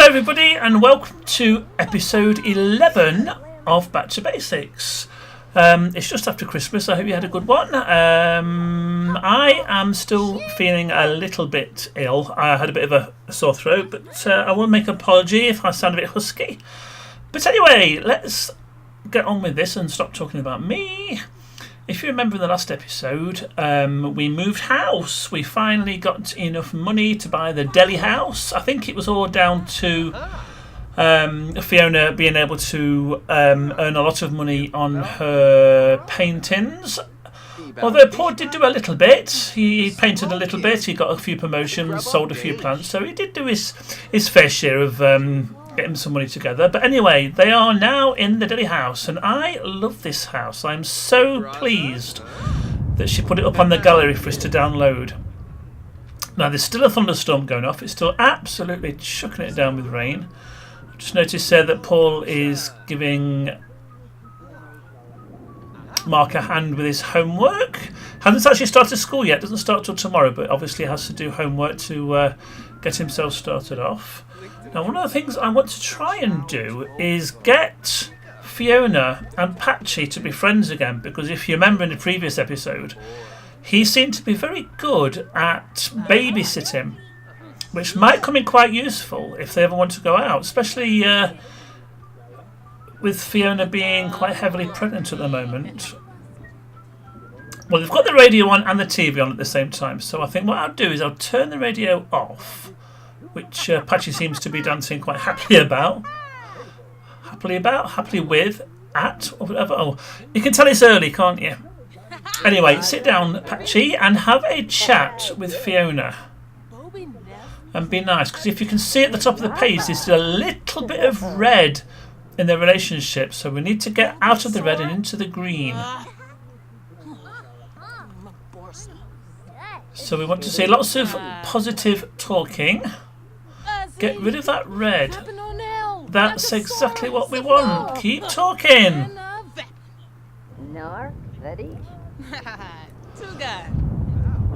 everybody, and welcome to episode 11 of Back to Basics. It's just after Christmas. I hope you had a good one. I am still feeling a little bit ill. I had a bit of a sore throat, but I will make an apology if I sound a bit husky. But anyway, let's get on with this and stop talking about me. If you remember in the last episode, we moved house. We finally got enough money to buy the deli house. I think it was all down to Fiona being able to earn a lot of money on her paintings. Although Paul did do a little bit. He painted a little bit. He got a few promotions, sold a few plants. So he did do his fair share of getting some money together. But anyway, they are now in the deli house, and I love this house. I'm so pleased that she put it up on the gallery for us to download. Now there's still a thunderstorm going off. It's still absolutely chucking it down with rain. I just noticed there that Paul is giving Mark a hand with his homework. Hasn't actually started school yet. Doesn't start till tomorrow, but obviously has to do homework to get himself started off. Now, one of the things I want to try and do is get Fiona and Patchy to be friends again, because if you remember in the previous episode, he seemed to be very good at babysitting, which might come in quite useful if they ever want to go out, especially with Fiona being quite heavily pregnant at the moment. Well, they've got the radio on and the TV on at the same time, so I think what I'll do is I'll turn the radio off, which Patchy seems to be dancing quite happily with, at, or whatever. Oh, you can tell it's early, can't you? Anyway, sit down, Patchy, and have a chat with Fiona. And be nice, because if you can see at the top of the page, there's a little bit of red in their relationship, so we need to get out of the red and into the green. So we want to see lots of positive talking. Get rid of that red. That's exactly what we want. Keep talking.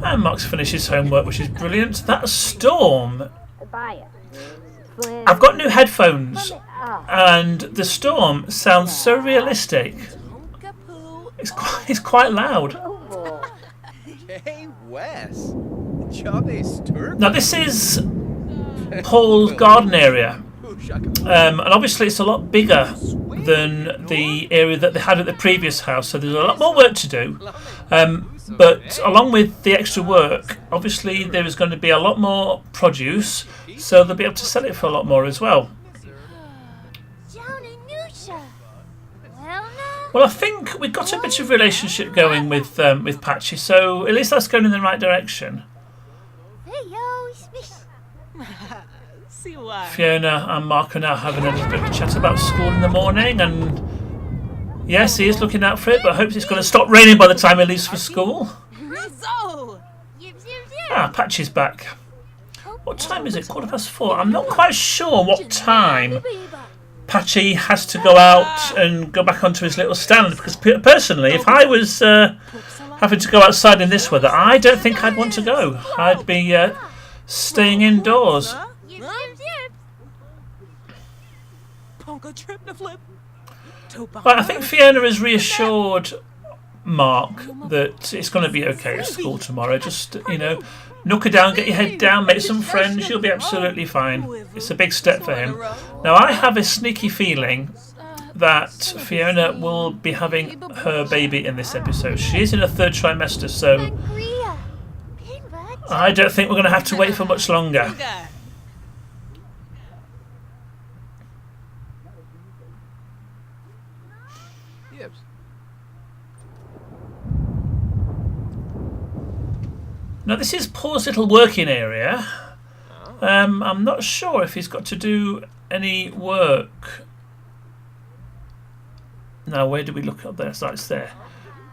And Mark's finished his homework, which is brilliant. That storm. I've got new headphones, and the storm sounds so realistic. It's quite loud. Now this is Paul's garden area, and obviously it's a lot bigger than the area that they had at the previous house, so there's a lot more work to do, but along with the extra work, obviously there is going to be a lot more produce, so they'll be able to sell it for a lot more as well. Well, I think we've got a bit of relationship going with Patchy, so at least that's going in the right direction. Fiona and Mark are now having a little bit of a chat about school in the morning, and yes, he is looking out for it, but hopes it's going to stop raining by the time he leaves for school. Patchy's back. What time is it? 4:15. I'm not quite sure what time Patchy has to go out and go back onto his little stand, because personally, if I was having to go outside in this weather, I don't think I'd want to go. I'd be staying indoors. Well, I think Fiona has reassured Mark that it's going to be okay at school tomorrow. Just, knuckle down, get your head down, make some friends, you'll be absolutely fine. It's a big step for him. Now, I have a sneaky feeling that Fiona will be having her baby in this episode. She is in her third trimester, so I don't think we're going to have to wait for much longer. Now this is Paul's little working area. I'm not sure if he's got to do any work. Now where do we look up there? So it's there.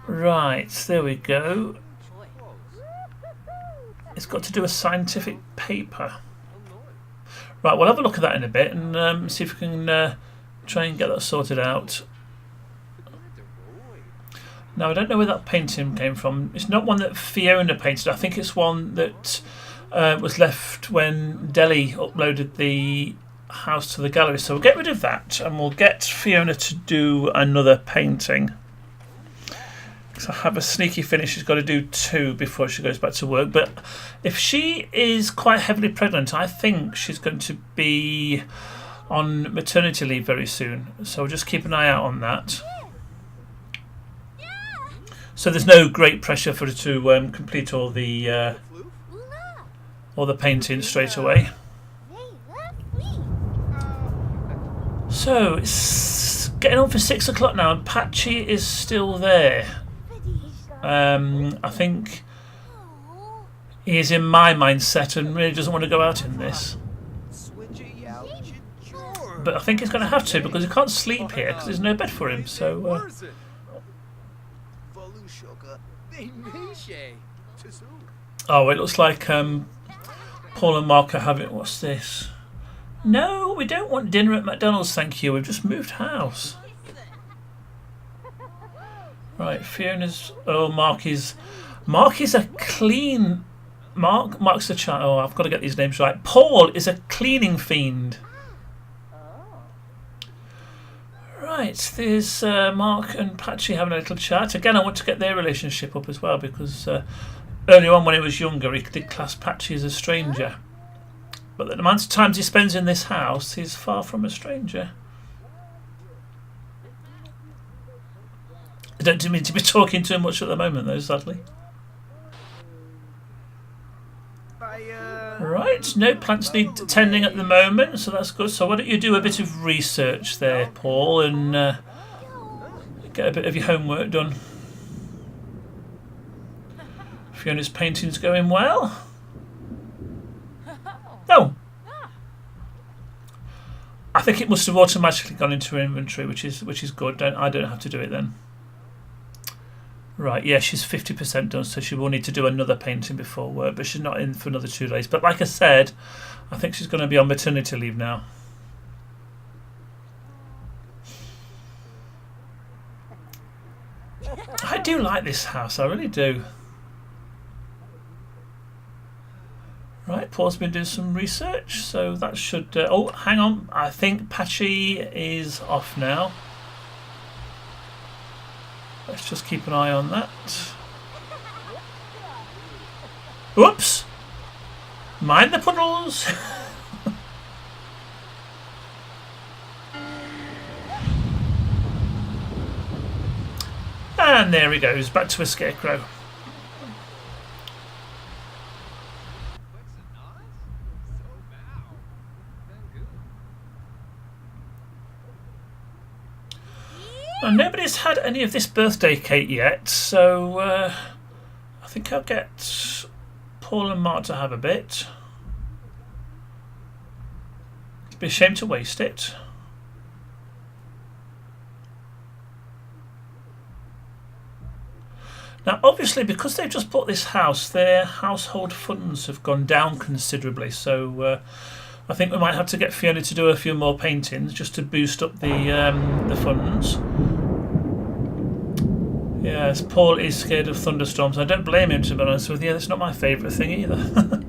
Right, there we go. It's got to do a scientific paper. Right, we'll have a look at that in a bit and see if we can try and get that sorted out. Now, I don't know where that painting came from. It's not one that Fiona painted. I think it's one that was left when Deli uploaded the house to the gallery. So we'll get rid of that and we'll get Fiona to do another painting. So I have a sneaky feeling she's got to do 2 before she goes back to work. But if she is quite heavily pregnant, I think she's going to be on maternity leave very soon. So we'll just keep an eye out on that. So there's no great pressure for her to complete all the painting straight away. So it's getting on for 6 o'clock now, and Patchy is still there. I think he is in my mindset and really doesn't want to go out in this. But I think he's going to have to because he can't sleep here because there's no bed for him. So. Oh, it looks like Paul and Mark are having. What's this? No, we don't want dinner at McDonald's, thank you. We've just moved house. Right, Fiona's. Oh, Mark is a clean. Mark's a child. Oh, I've got to get these names right. Paul is a cleaning fiend. Right, there's Mark and Patchy having a little chat. Again, I want to get their relationship up as well because earlier on when he was younger, he did class Patchy as a stranger. But the amount of times he spends in this house, he's far from a stranger. I don't mean to be talking too much at the moment, though, sadly. Right, no plants need tending at the moment, so that's good. So why don't you do a bit of research there, Paul, and get a bit of your homework done. Fiona's painting's going well. No. I think it must have automatically gone into her inventory, which is good. I don't have to do it then. Right, yeah, she's 50% done, so she will need to do another painting before work, but she's not in for another 2 days. But like I said, I think she's going to be on maternity leave now. I do like this house, I really do. Right, Paul's been doing some research, so that should... oh, hang on, I think Patchy is off now. Let's just keep an eye on that. Whoops! Mind the puddles! And there he goes, back to a scarecrow. Well, nobody's had any of this birthday cake yet, so I think I'll get Paul and Mark to have a bit. It'd be a shame to waste it. Now, obviously, because they've just bought this house, their household funds have gone down considerably, so I think we might have to get Fiona to do a few more paintings just to boost up the funds. Yes, Paul is scared of thunderstorms. I don't blame him, to be honest with you. That's not my favourite thing either.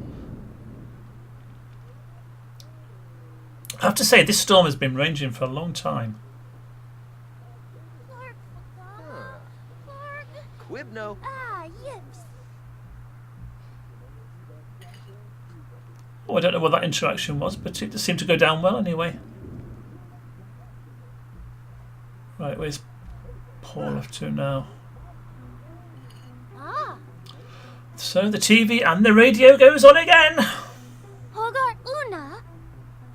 I have to say, this storm has been raging for a long time. Quibno. Oh, I don't know what that interaction was, but it seemed to go down well anyway. Right, where's Paul off to now? So the TV and the radio goes on again. Hogar una.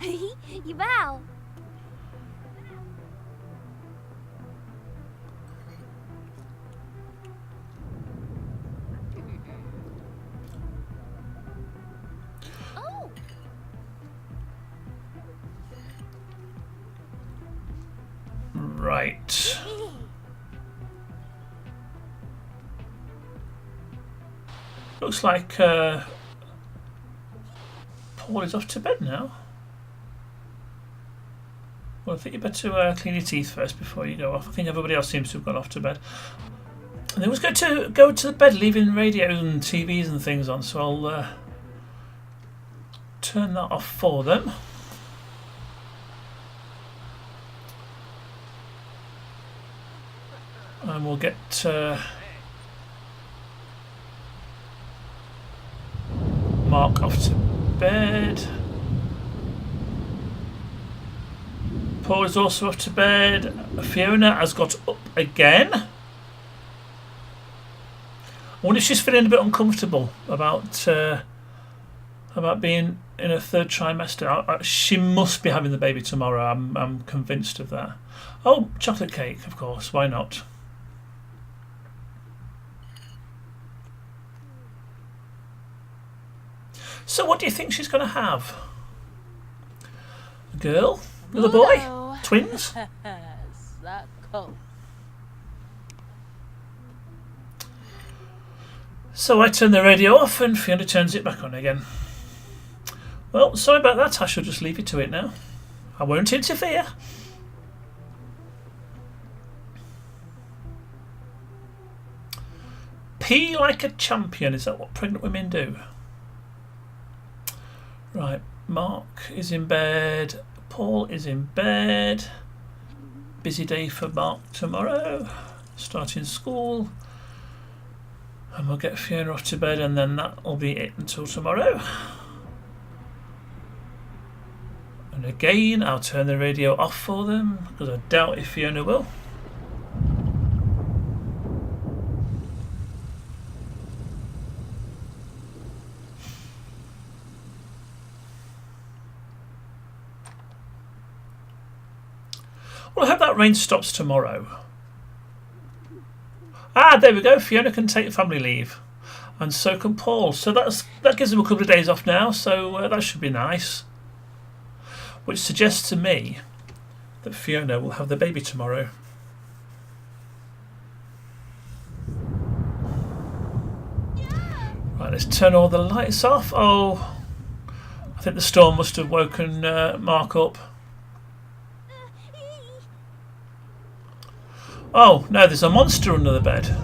Ibao. Oh. Right. Looks like Paul is off to bed now. Well, I think you better clean your teeth first before you go off. I think everybody else seems to have gone off to bed. And they always go to bed, leaving radios and TVs and things on. So I'll turn that off for them. And we'll get Mark off to bed. Paul is also off to bed. Fiona has got up again. I wonder if she's feeling a bit uncomfortable about being in her third trimester. She must be having the baby tomorrow. I'm convinced of that. Oh, chocolate cake, of course. Why not? So what do you think she's going to have? A girl? Another boy? Twins? So I turn the radio off and Fiona turns it back on again. Well, sorry about that. I shall just leave you to it now. I won't interfere. Pee like a champion. Is that what pregnant women do? Right. Mark is in bed. Paul is in bed. Busy day for Mark tomorrow. Starting school. And we'll get Fiona off to bed and then that'll be it until tomorrow. And again, I'll turn the radio off for them because I doubt if Fiona will. Well, I hope that rain stops tomorrow. Ah, there we go. Fiona can take family leave. And so can Paul. So that gives them a couple of days off now. So that should be nice. Which suggests to me that Fiona will have the baby tomorrow. Right, let's turn all the lights off. Oh, I think the storm must have woken Mark up. Oh, no, there's a monster under the bed.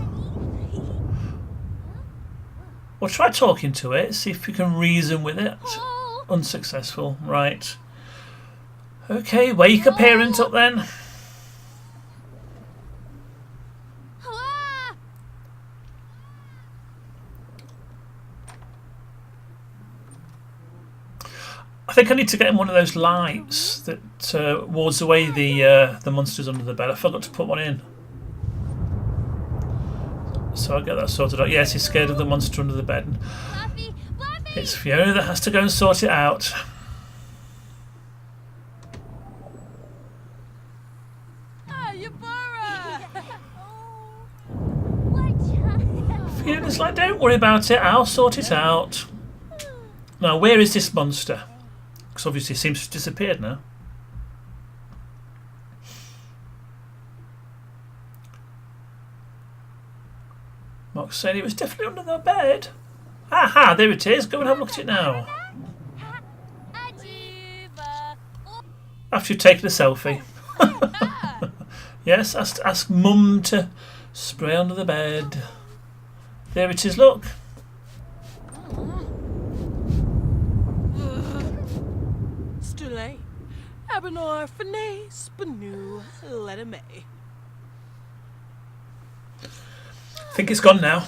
We'll try talking to it, see if we can reason with it. Unsuccessful, right. Okay, wake a parent up then. I think I need to get him one of those lights that wards away the monsters under the bed. I forgot to put one in. So I'll get that sorted out. Yes, he's scared of the monster under the bed. It's Fiona that has to go and sort it out. Fiona's like, don't worry about it, I'll sort it out. Now, where is this monster? Because obviously it seems to have disappeared now. Mark said it was definitely under the bed. Aha, there it is. Go and have a look at it now. After you've taken a selfie. Yes, ask Mum to spray under the bed. There it is, look. Stulay, Abinor, Finay, Spanu, Letame. I think it's gone now.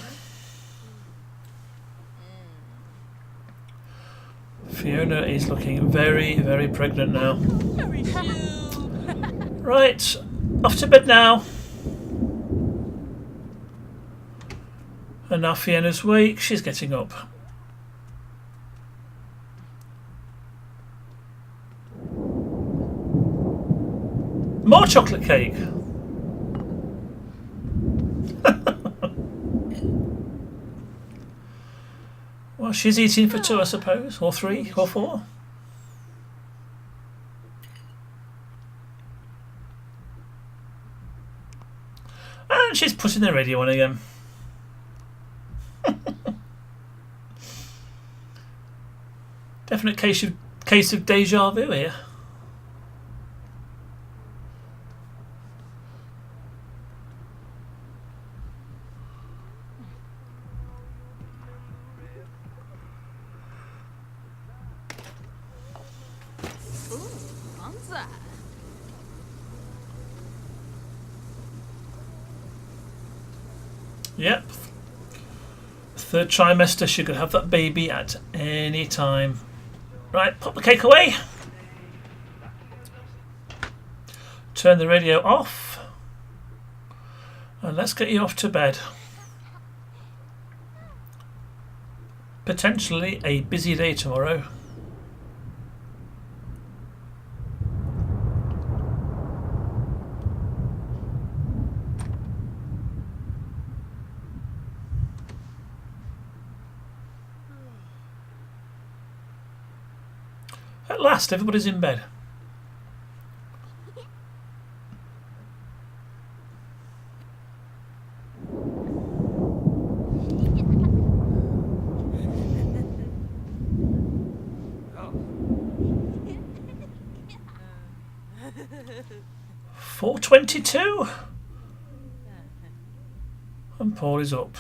Fiona is looking very, very pregnant now. Right, off to bed now. And now Fiona's awake, she's getting up. More chocolate cake. Well, she's eating for two, I suppose, or three, or four. And she's putting the radio on again. Definite case of deja vu here. Yep. Third trimester, she could have that baby at any time. Right, pop the cake away. Turn the radio off. And let's get you off to bed. Potentially a busy day tomorrow. At last, everybody's in bed. $4:22, and Paul is up.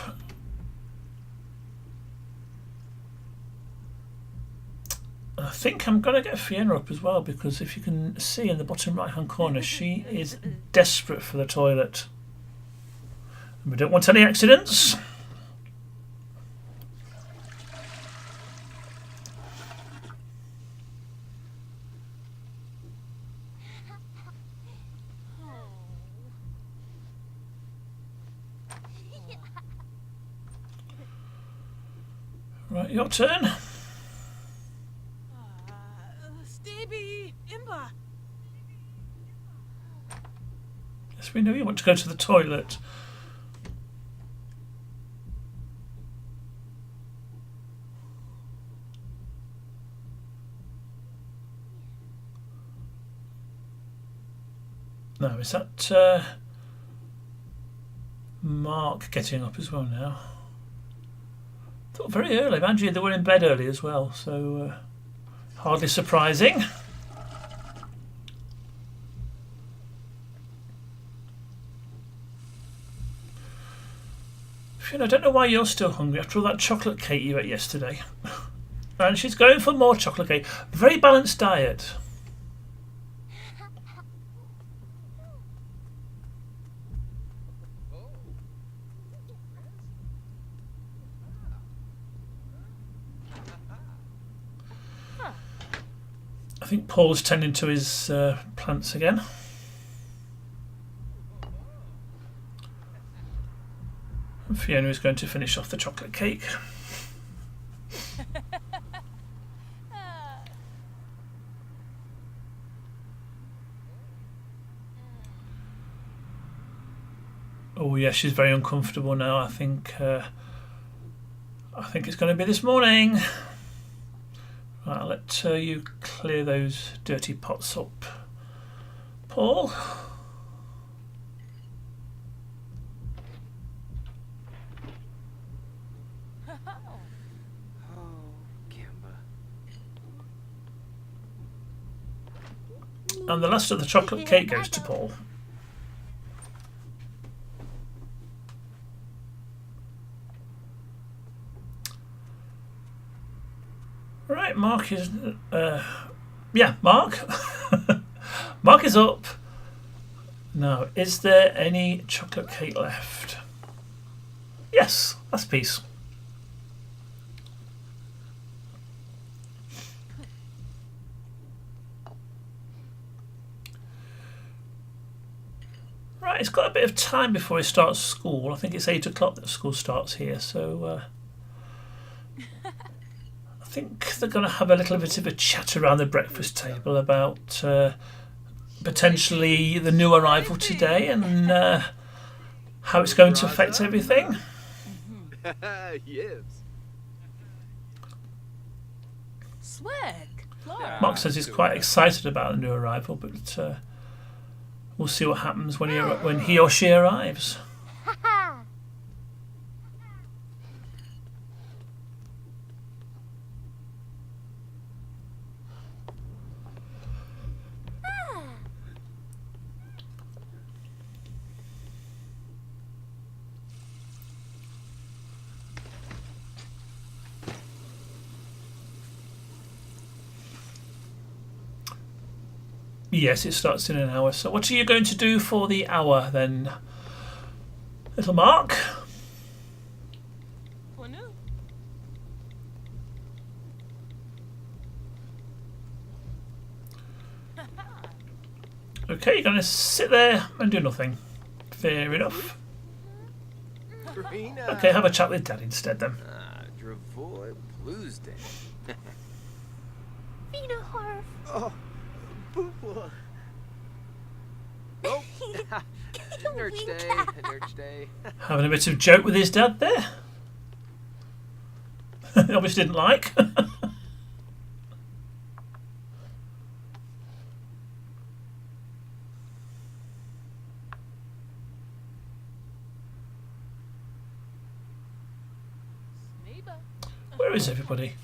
I think I'm going to get Fiona up as well, because if you can see in the bottom right hand corner, she is desperate for the toilet. And we don't want any accidents. Right, your turn. Stevie, Imba. Yes, we know you want to go to the toilet. No, is that Mark getting up as well now? Thought very early. Mind you, they were in bed early as well, so hardly surprising. Fiona, I don't know why you're still hungry after all that chocolate cake you ate yesterday. And she's going for more chocolate cake. Very balanced diet. I think Paul's tending to his plants again. And Fiona is going to finish off the chocolate cake. Oh yes, she's very uncomfortable now. I think it's going to be this morning. Right, I'll let you clear those dirty pots up, Paul. And the last of the chocolate cake goes to Paul. Right, Mark is... Mark. Mark is up. Now, is there any chocolate cake left? Yes, last piece. Right, it's got a bit of time before he starts school. I think it's 8 o'clock that school starts here, so... I think they're going to have a little bit of a chat around the breakfast table about potentially the new arrival today and how it's going to affect everything. Yes. Swag. Mark says he's quite excited about the new arrival, but we'll see what happens when he or she arrives. Yes, it starts in an hour. So what are you going to do for the hour then, little Mark? Okay, you're going to sit there and do nothing. Fair enough. Karina. Okay, have a chat with Dad instead then. Dravoy Blues Day. Vida Harf. Oh, Poopa. Oh, Nurch Day, Nurch Day. Having a bit of joke with his dad there. He obviously didn't like. Neighbor. Where is everybody?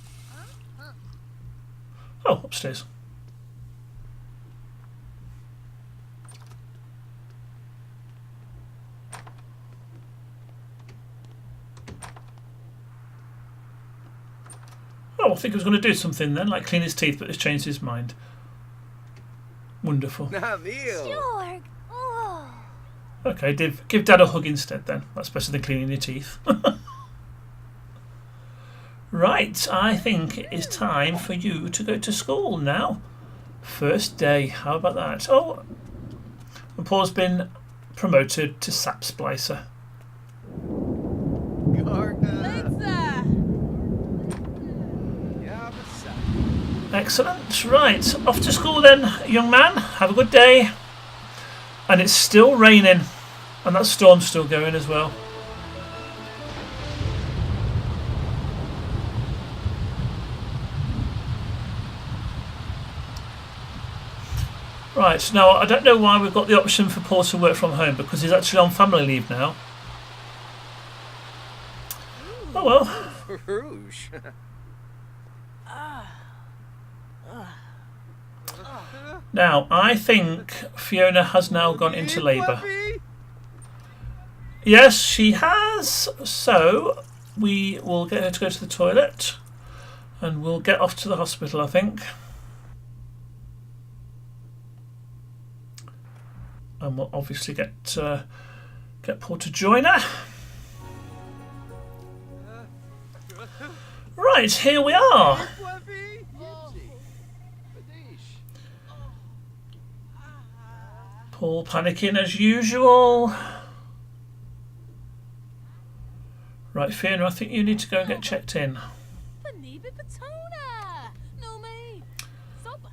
Oh, upstairs. Oh, I think he was going to do something then, like clean his teeth, but he's changed his mind. Wonderful. Nah, meal. Jorg. Oh. Okay, give Dad a hug instead then. That's better than cleaning your teeth. Right, I think it is time for you to go to school now. First day, how about that? Oh, and Paul's been promoted to sap splicer. Garga. Let's Yeah, but Excellent. Right, off to school then, young man. Have a good day. And it's still raining, and that storm's still going as well. Right, now I don't know why we've got the option for Paul to work from home, because he's actually on family leave now. Oh well. Rouge. Now, I think Fiona has now gone into labour. Yes, she has. So, we will get her to go to the toilet. And we'll get off to the hospital, I think. And we'll obviously get Paul to join her. Right, here we are. Paul panicking as usual. Right, Fiona, I think you need to go and get checked in.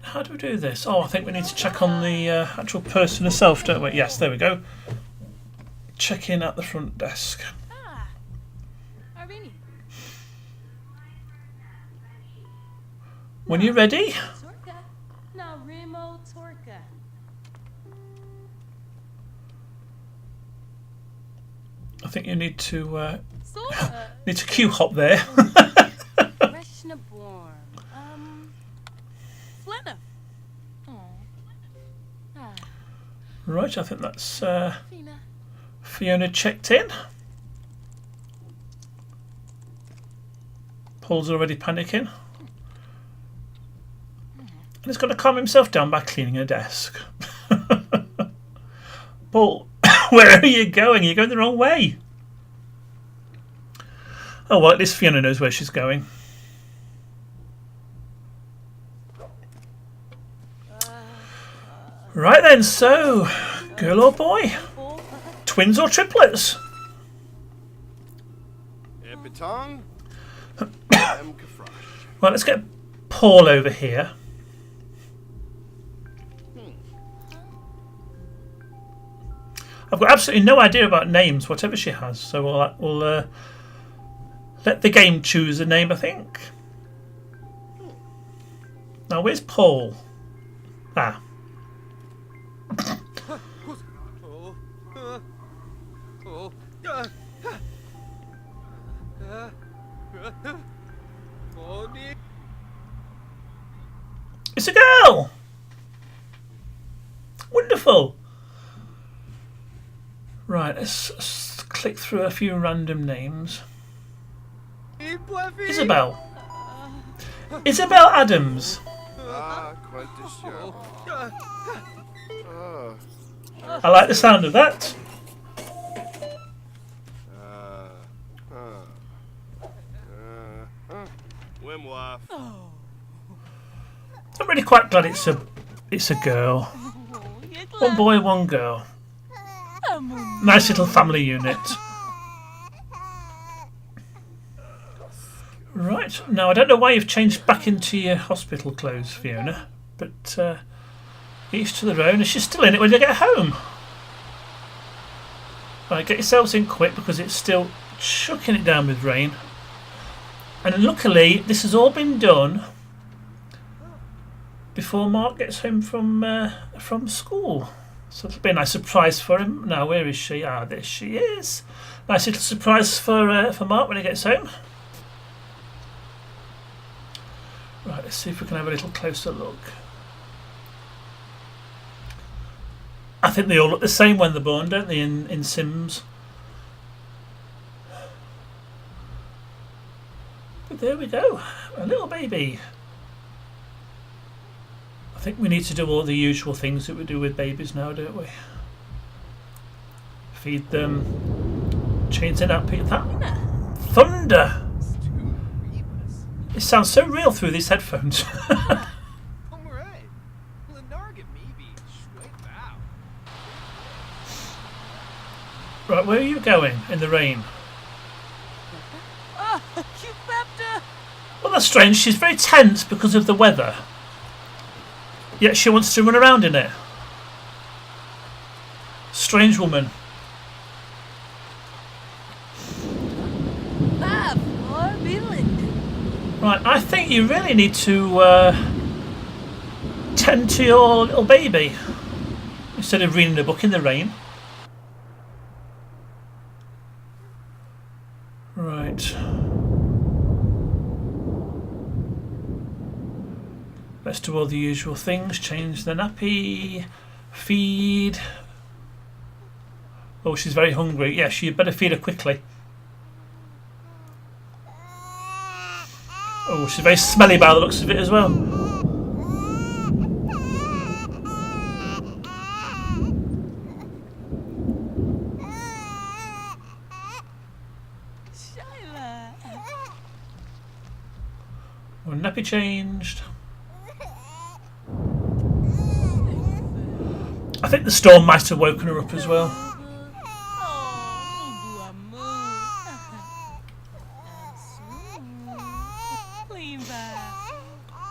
How do we do this? Oh, I think we need to check on the actual person herself, don't we? Yes, there we go. Check in at the front desk. Arvini. When you're ready. Torka. Now Remo Torka. I think you need to Soda. need to queue hop there. Reshnaborn. Flenna. Right, I think that's Fina. Fiona checked in. Paul's already panicking. And he's got to calm himself down by cleaning her desk. Paul, where are you going? You're going the wrong way. Oh, well, at least Fiona knows where she's going. Right then, so, girl or boy? Twins or triplets? Epitong. Right, let's get Paul over here. I've got absolutely no idea about names, whatever she has, so we'll let the game choose a name, I think. Now, where's Paul? Ah. It's a girl! Wonderful! Right, let's click through a few random names. Isabel. Isabel Adams. I like the sound of that. I'm really quite glad it's a girl. One boy, one girl. Nice little family unit. Right, now I don't know why you've changed back into your hospital clothes, Fiona, but each to their own, and she's still in it when you get home. Right, get yourselves in quick because it's still chucking it down with rain. And luckily, this has all been done before Mark gets home from school. So it'll be a nice surprise for him. Now, where is she? Ah, there she is. Nice little surprise for Mark when he gets home. Right, let's see if we can have a little closer look. I think they all look the same when they're born, don't they, in Sims? But there we go, a little baby. I think we need to do all the usual things that we do with babies now, don't we? Feed them, change their nappy. That thunder! It sounds so real through these headphones. Right, where are you going in the rain? Well, that's strange. She's very tense because of the weather. Yet she wants to run around in it. Strange woman. Right, I think you really need to tend to your little baby instead of reading a book in the rain. Right. Let's do all the usual things. Change the nappy, feed. Oh, she's very hungry. Yes, you better feed her quickly. Oh, she's very smelly by the looks of it as well. Oh, nappy changed. I think the storm might have woken her up as well.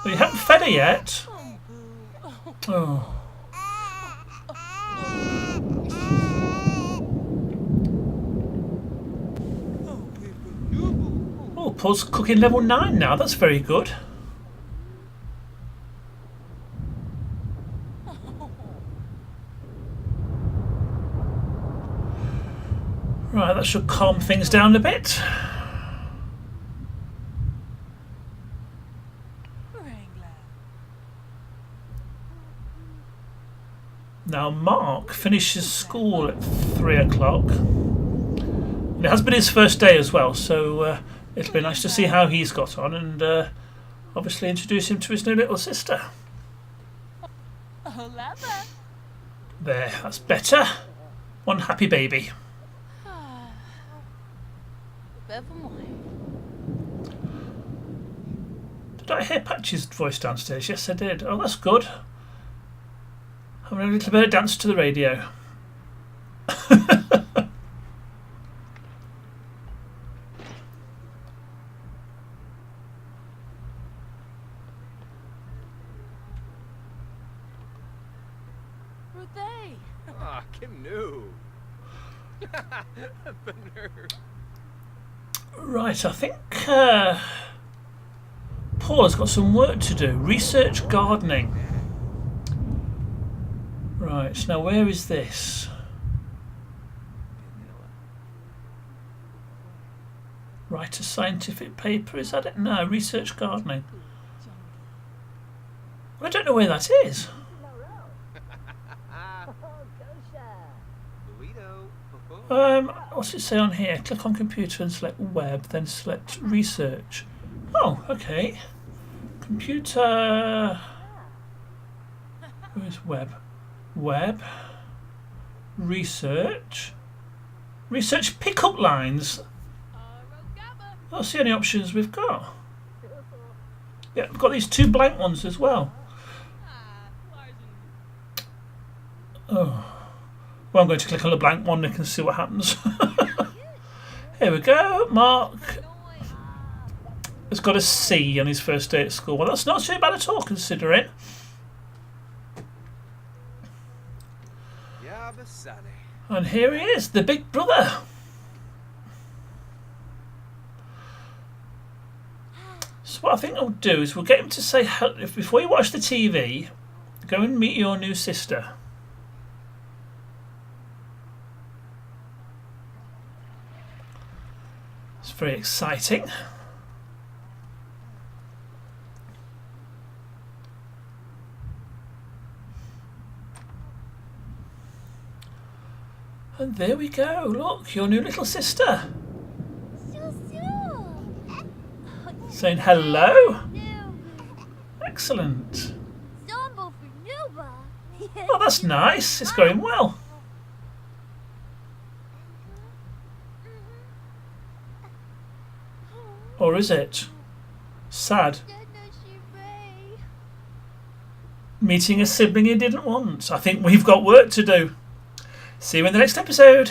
Well, you haven't fed her yet. Oh. Oh, Paul's cooking level 9 now. That's very good. Right, that should calm things down a bit. Now Mark finishes school at 3 o'clock. And it has been his first day as well, so it'll be nice to see how he's got on and obviously introduce him to his new little sister. There, that's better. One happy baby. Did I hear Patch's voice downstairs? Yes, I did. Oh, that's good. Having a little bit of dance to the radio. Ah, Kim knew. The nerve. Right, I think Paul has got some work to do. Research gardening. Right, now where is this? Write a scientific paper, is that it? No, research gardening. I don't know where that is. What's it say on here? Click on computer and select web, then select research. Oh, okay. Computer. Where's web? Web. Research. Research pickup lines. That's the only options we've got. Yeah, we've got these 2 blank ones as well. Oh. Well, I'm going to click on the blank one and see what happens. Here we go. Mark has got a C on his first day at school. Well, that's not too bad at all, considering. Yeah, the sunny. And here he is, the big brother. So what I think I'll do is we'll get him to say hello. Before you watch the TV, go and meet your new sister. It's very exciting. And there we go. Look, your new little sister. Saying hello. Excellent. Oh, that's nice. It's going well. Or is it? Sad. Meeting a sibling you didn't want. I think we've got work to do. See you in the next episode.